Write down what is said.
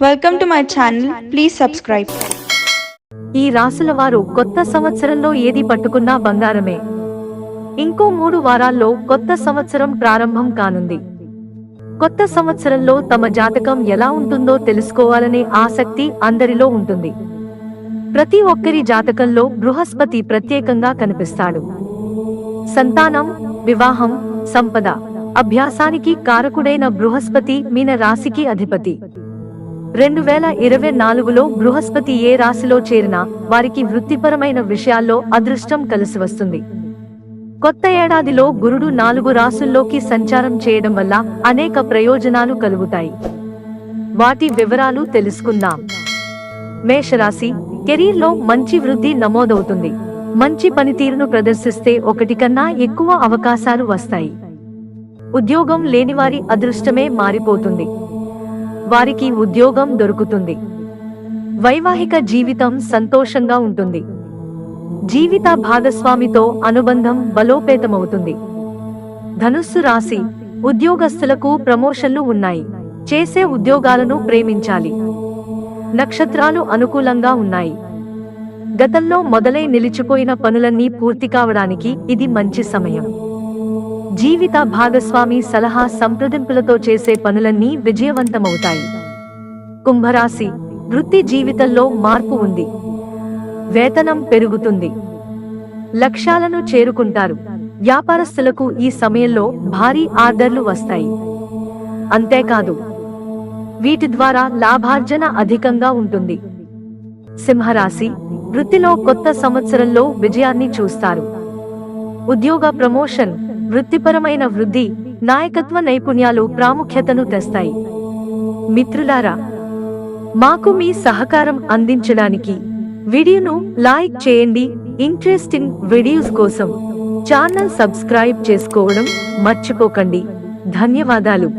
Welcome to my channel. Please subscribe. ఈ రాసుల వారు కొత్త సంవత్సరంలో ఏది పట్టుకున్నా బంగారమే. ఇంకో 3 వారాల్లో కొత్త సంవత్సరం ప్రారంభం కానుంది. కొత్త సంవత్సరంలో తమ జాతకం ఎలా ఉంటుందో తెలుసుకోవాలనే ఆసక్తి అందరిలో ఉంటుంది. ప్రతి ఒక్కరి జాతకంలో బృహస్పతి ప్రత్యేకంగా కనిపిస్తాడు. సంతానం, వివాహం, సంపద, అభ్యాసానికి కారకుడైన బృహస్పతి మీన రాశికి అధిపతి. 2024లో బృహస్పతి ఏ రాశిలో చేరినా వారికి వృత్తిపరమైన విషయాల్లో అదృష్టం కలిసి వస్తుంది. కొత్త ఏడాదిలో గురుడు 4 రాశుల్లోకి సంచారం చేయడం వల్ల అనేక ప్రయోజనాలు కలుగుతాయి. వాటి వివరాలు తెలుసుకుందాం. మేషరాశి. కెరీర్లో మంచి వృద్ధి నమోదవుతుంది. మంచి పనితీరును ప్రదర్శిస్తే 1 కన్నా ఎక్కువ అవకాశాలు వస్తాయి. ఉద్యోగం లేనివారి అదృష్టమే మారిపోతుంది. వారికి ఉద్యోగం దొరుకుతుంది. వైవాహిక జీవితం సంతోషంగా ఉంటుంది. జీవిత భాగస్వామితో అనుబంధం బలోపేతమవుతుంది. ధనుస్సు రాశి. ఉద్యోగస్తులకు ప్రమోషన్లు ఉన్నాయి. చేసే ఉద్యోగాలను ప్రేమించాలి. నక్షత్రాలు అనుకూలంగా ఉన్నాయి. గతంలో మొదలై నిలిచిపోయిన పనులన్నీ పూర్తి కావడానికి ఇది మంచి సమయం. జీవిత భాగస్వామి సలహా సంప్రదింపులతో చేసే పనులన్నీ విజయవంతమవుతాయి. కుంభరాశి. వృత్తి జీవితంలో మార్పు ఉంది. వేతనం పెరుగుతుంది. లక్ష్యాలను చేరుకుంటారు. వ్యాపారస్తులకు ఈ సమయంలో భారీ ఆర్డర్లు వస్తాయి. అంతేకాదు, వీటి ద్వారా లాభార్జన అధికంగా ఉంటుంది. సింహరాశి. వృత్తిలో కొత్త సంవత్సరంలో విజయాన్ని చూస్తారు. ఉద్యోగ ప్రమోషన్, వృత్తిపరమైన వృద్ధి, నాయకత్వ నైపుణ్యాలు ప్రాముఖ్యతను తెస్తాయి. మిత్రులారా, మాకు మీ సహకారం అందించడానికి వీడియోను లైక్ చేయండి. ఇంట్రెస్టింగ్ వీడియోస్ కోసం ఛానల్ సబ్స్క్రైబ్ చేసుకోవడం మర్చిపోకండి. ధన్యవాదాలు.